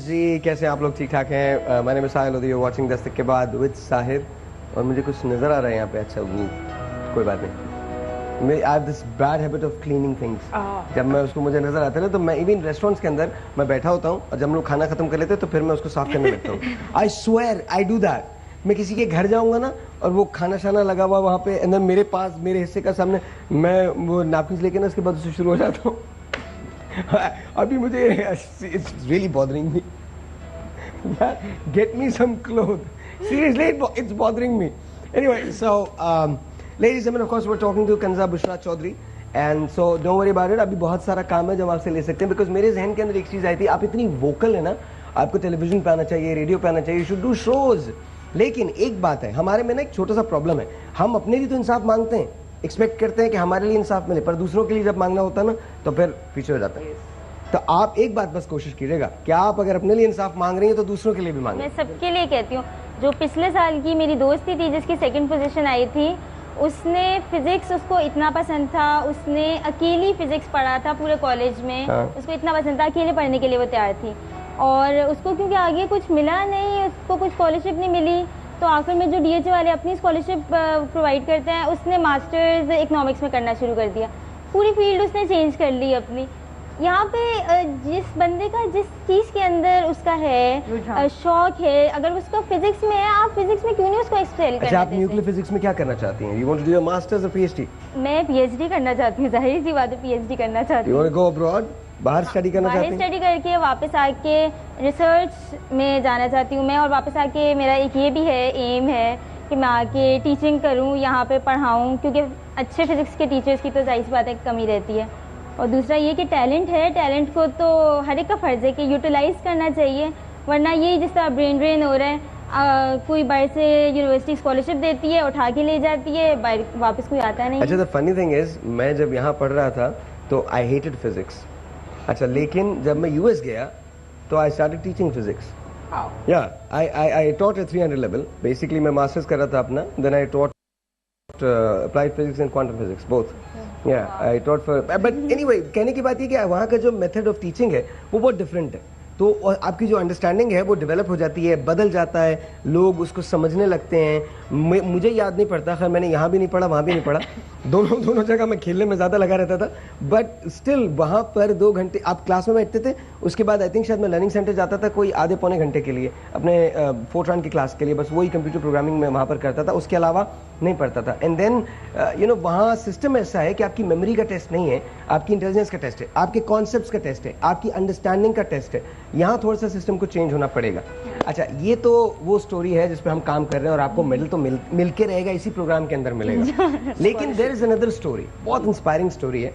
جی کیسے آپ لوگ ٹھیک ٹھاک ہیں؟ میں نے ساحل لودھی واچنگ دستک کے بعد وتھ ساحر. اور مجھے کچھ نظر آ رہا ہے یہاں پہ. اچھا وہ کوئی بات نہیں. I have this bad habit of cleaning things. جب میں اس کو مجھے نظر آتا ہے نا تو میں ایون ریسٹورینٹس کے اندر میں بیٹھا ہوتا ہوں اور جب ہم لوگ کھانا ختم کر لیتے ہیں تو پھر میں اس کو صاف کرنے لگتا ہوں. I swear I do that. میں کسی کے گھر جاؤں گا نا اور وہ کھانا شانا لگا ہوا وہاں پہ اندر میرے پاس میرے حصے کا سامنے میں وہ نیپکنس لے کے نا اس کے بعد اسے شروع ہو جاتا ہوں. ابھی مجھے it's really bothering me. Get me some clothes. Seriously, it's bothering me. Anyway, so ladies and gentlemen, of course we're talking to Kanza Bushra Chaudhary and so don't worry about it. ابھی بہت سارا کام ہے جو آپ سے لے سکتے ہیں because میرے ذہن کے اندر ایک چیز آئی تھی. آپ اتنی ووکل ہے نا, آپ کو ٹیلی ویژن پہ آنا چاہیے, ریڈیو پہ آنا چاہیے, you should do shows. لیکن ایک بات ہے, ہمارے میں نا ایک چھوٹا سا پرابلم ہے. ہم اپنے لیے تو انصاف مانگتے ہیں, ایکسپیکٹ کرتے ہیں کہ ہمارے لیے انصاف ملے, پر دوسروں کے لیے جب مانگنا ہوتا ہے نا تو پھر پیچھے ہو جاتا ہے. تو آپ ایک بات بس کوشش کیجیے گا کہ آپ اگر اپنے لیے انصاف مانگ رہی ہیں تو دوسروں کے لیے بھی مانگیں. میں سب کے لیے کہتی ہوں. جو پچھلے سال کی میری دوستی تھی جس کی 2nd پوزیشن آئی تھی, اس نے فزکس اس کو اتنا پسند تھا, اس نے اکیلی فزکس پڑھا تھا پورے کالج میں, اس کو اتنا پسند تھا, اکیلے پڑھنے کے لیے وہ تیار تھی. اور اس کو کیونکہ آگے کچھ ملا نہیں, اس کو کچھ اسکالرشپ نہیں ملی, تو آخر میں جو DH والے اپنی اسکالرشپ پرووائڈ کرتے ہیں, اس نے ماسٹرز اکنامکس میں کرنا شروع کر دیا. پوری فیلڈ اس نے چینج کر لی اپنی. یہاں پہ جس بندے کا جس چیز کے اندر اس کا ہے شوق ہے, اگر اس کا فزکس میں ہے, آپ فزکس میں کیوں نہیں اس کو ایکسپیل کرنا. اچھا, آپ نیوکلیئر فزکس میں کیا کرنا چاہتی ہیں؟ You want to do a masters اور PhD؟ میں PhD کرنا چاہتی ہوں, ظاہر سی بات ہے PhD کرنا چاہتی ہوں. You want to go abroad, باہر اسٹڈی کرنا چاہتی ہیں؟ باہر اسٹڈی کر کے واپس آ کے ریسرچ میں جانا چاہتی ہوں میں, اور واپس آ کے میرا ایک یہ بھی ہے, ایم ہے کہ میں آ کے ٹیچنگ کروں, یہاں پہ پڑھاؤں, کیونکہ اچھے فزکس کے ٹیچرس کی تو ظاہر سی بات ہے کمی رہتی ہے. اور دوسرا یہ کہ ٹیلنٹ ہے, ٹیلنٹ کو تو ہر ایک کا فرض ہے کہ یوٹیلائز کرنا چاہیے, ورنہ یہ جس طرح برین ڈرین ہو رہا ہے, کوئی باہر سے یونیورسٹی اسکالرشپ دیتی ہے, اٹھا کے لے جاتی ہے, واپس کوئی آتا نہیں. اچھا, the funny thing is میں جب یہاں پڑھ رہا تھا تو I hated physics. اچھا, لیکن جب میں US گیا تو I started teaching physics. Yeah, I taught at 300 level. Basically میں ماسٹرز کر رہا تھا اپنا, then I taught applied physics and quantum physics both. Yeah, I taught for but anyway, کہنے کی بات یہ کہ وہاں کا جو میتھڈ آف ٹیچنگ ہے وہ بہت ڈفرینٹ ہے, تو آپ کی جو انڈرسٹینڈنگ ہے وہ ڈیولپ ہو جاتی ہے, بدل جاتا ہے, لوگ اس کو سمجھنے لگتے ہیں. مجھے یاد نہیں پڑتا, خیر میں نے یہاں بھی نہیں پڑھا وہاں بھی نہیں پڑھا, دونوں جگہ میں کھیلنے میں زیادہ لگا رہتا تھا, بٹ اسٹل وہاں پر 2 گھنٹے آپ کلاس میں بیٹھتے تھے, اس کے بعد آئی تھنک شاید میں لرننگ سینٹر جاتا تھا کوئی آدھے پونے گھنٹے کے لیے اپنے فورٹران کی کلاس کے لیے, بس وہی کمپیوٹر پروگرامنگ میں وہاں پر کرتا تھا, اس کے علاوہ نہیں پڑھتا تھا. اینڈ دین وہاں سسٹم ایسا ہے کہ آپ کی میموری کا ٹیسٹ نہیں ہے, آپ کی انٹیلیجنس کا ٹیسٹ ہے, آپ کے کانسیپٹس کا ٹیسٹ ہے, آپ کی انڈرسٹینڈنگ کا ٹیسٹ ہے. یہاں تھوڑا سا سسٹم کو چینج ہونا پڑے گا. اچھا, یہ تو وہ اسٹوری ہے جس پہ ہم کام کر رہے ہیں, اور آپ کو میڈل تو مل کے رہے گا, اسی پروگرام کے اندر ملے گا. لیکن دیر از اندر اسٹوری, بہت انسپائرنگ اسٹوری ہے.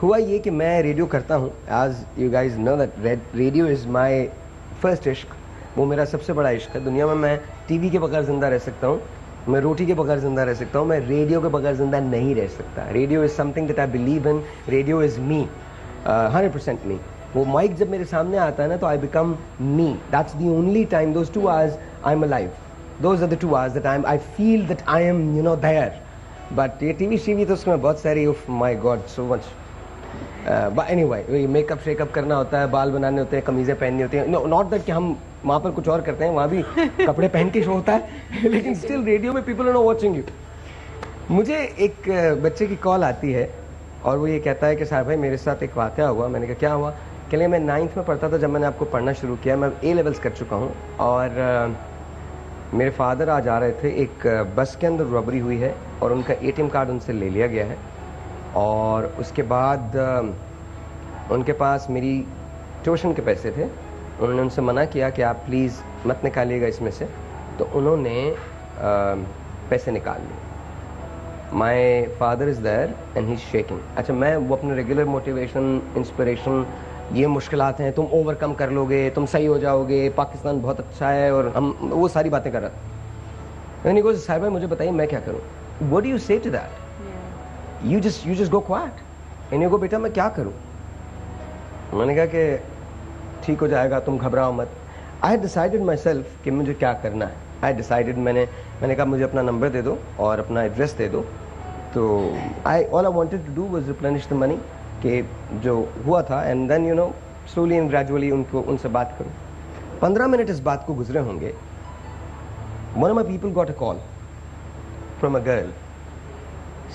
ہوا یہ کہ میں ریڈیو کرتا ہوں, as you guys know that radio is my first عشق. وہ میرا سب سے بڑا عشق ہے دنیا میں. میں ٹی وی کے بغیر زندہ رہ سکتا ہوں, میں روٹی کے بغیر زندہ رہ سکتا ہوں, میں ریڈیو کے بغیر زندہ نہیں رہ سکتا. Radio is something that I believe in. Radio is me, 100% me. وہ مائک جب میرے سامنے آتا ہے نا تو I become me. That's the only time, those 2 hours I am alive. Those are the 2 hours that I feel that I am there. But یہ TV وی تو اس میں بہت ساری, oh my god so much. But anyway, make up shake up کرنا ہوتا ہے, بال بنانے ہوتے ہیں, قمیضیں پہننی ہوتی ہیں. ناٹ دیٹ کہ ہم وہاں پر کچھ اور کرتے ہیں, وہاں بھی کپڑے پہن کے شو ہوتا ہے, لیکن اسٹل ریڈیو میں پیپل آر واچنگ یو. مجھے ایک بچے کی کال آتی ہے اور وہ یہ کہتا ہے کہ صاحب بھائی میرے ساتھ ایک واقعہ ہوا. میں نے کہا کیا ہوا؟ کہ لئے میں 9th میں پڑھتا تھا جب میں نے آپ کو پڑھنا شروع کیا. میں A levels کر چکا ہوں, اور میرے فادر آج آ رہے تھے, ایک بس کے اندر رابری ہوئی ہے اور ان کا ATM کارڈ ان سے لے لیا گیا ہے, اور اس کے بعد ان کے پاس میری ٹیوشن کے پیسے تھے. انہوں نے ان سے منع کیا کہ آپ پلیز مت نکالیے گا اس میں سے, تو انہوں نے پیسے نکال لیے. My father is there and he is shaking. اچھا, میں وہ اپنے ریگولر موٹیویشن, انسپریشن, یہ مشکلات ہیں تم اوور کم کر لو گے, تم صحیح ہو جاؤ گے, پاکستان بہت اچھا ہے, اور ہم وہ ساری باتیں کر رہا تھا. میں نے کہا صاحب بھائی مجھے بتائیے میں کیا کروں. What do you say to that? You just go quiet. انہیں کو بیٹا میں کیا کروں؟ میں نے کہا کہ ٹھیک ہو جائے گا, تم گھبراؤ مت. آئی ڈیسائیڈڈ مائی سیلف کہ مجھے کیا کرنا ہے. آئی ڈیسائیڈڈ, میں نے کہا مجھے اپنا نمبر دے دو اور اپنا ایڈریس دے دو. تو all I wanted to do was replenish the money, کہ جو ہوا تھا, and then slowly and gradually ان سے بات کروں. 15 منٹ اس بات کو گزرے ہوں گے. One of my people got a call from a girl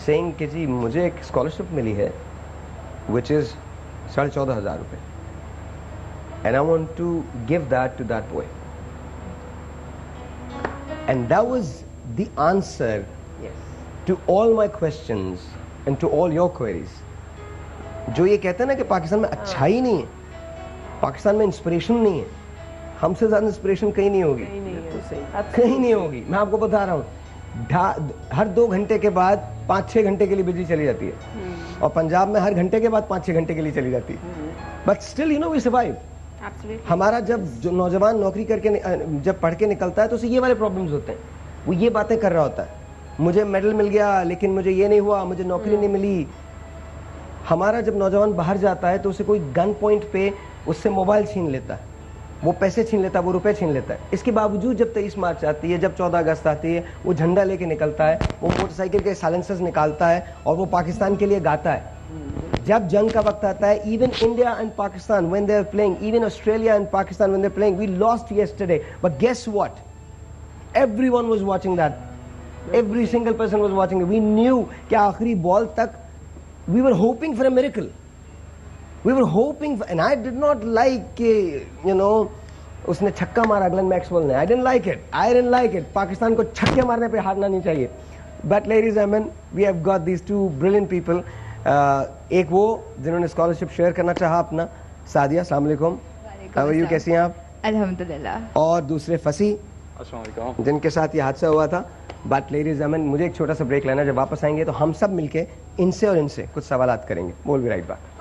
saying کہ جی مجھے ایک اسکالرشپ ملی ہے which is 14,500 روپے and I want to give that to that boy. And that was the answer to all my questions and to all your queries. جو یہ کہتے ہیں نا کہ پاکستان میں اچھائی نہیں ہے, پاکستان میں انسپریشن نہیں ہے, ہم سے زیادہ انسپریشن کہیں نہیں ہوگی, کہیں نہیں ہوگی. میں آپ کو بتا رہا ہوں, ہر 2 گھنٹے کے بعد 5-6 گھنٹے کے لیے بجلی چلی جاتی ہے, اور پنجاب میں ہر گھنٹے کے بعد 5-6 گھنٹے کے لیے چلی جاتی ہے. But still you know we survive. ہمارا جب جو نوجوان نوکری کر کے جب پڑھ کے نکلتا ہے تو اسے یہ والے پرابلمز ہوتے ہیں, وہ یہ باتیں کر رہا ہوتا ہے, مجھے میڈل مل گیا لیکن مجھے یہ نہیں ہوا, مجھے نوکری نہیں ملی. ہمارا جب نوجوان باہر جاتا ہے تو اسے کوئی گن پوائنٹ پہ اس سے موبائل چھین لیتا ہے, وہ پیسے چھین لیتا ہے, وہ روپے چھین لیتا ہے. اس کے باوجود جب 23 مارچ آتی ہے, جب 14 اگست آتی ہے, وہ جھنڈا لے کے نکلتا ہے, وہ موٹر سائیکل کے سائلنسرز نکالتا ہے اور وہ پاکستان کے لیے گاتا ہے. جب جنگ کا وقت آتا ہے, even India and Pakistan when they are playing, even Australia and Pakistan when they are playing, we lost yesterday, but guess what, everyone was watching that, every single person was watching it. We knew کہ آخری بال تک we were hoping for a miracle, we were hoping for, and I did not like you know اس نے چھکا مارا گلن Maxwell نے, I didn't like it. Pakistan کو چھکے مارنے پہ ہارنا نہیں چاہیے. But ladies and gentlemen, we have got these two brilliant people. ایک وہ جنہوں نے اسکالرشپ شیئر کرنا چاہا اپنا, سعدیہ, السلام علیکم, ہاؤ آر یو, کیسی ہیں آپ؟ الحمدللہ. اور دوسرے فصیح, السلام علیکم, جن کے ساتھ یہ حادثہ ہوا تھا. بٹ لیڈیز اینڈ مجھے ایک چھوٹا سا بریک لینا, جب واپس آئیں گے تو ہم سب مل کے ان سے اور ان سے کچھ سوالات کریں گے. we'll be right back.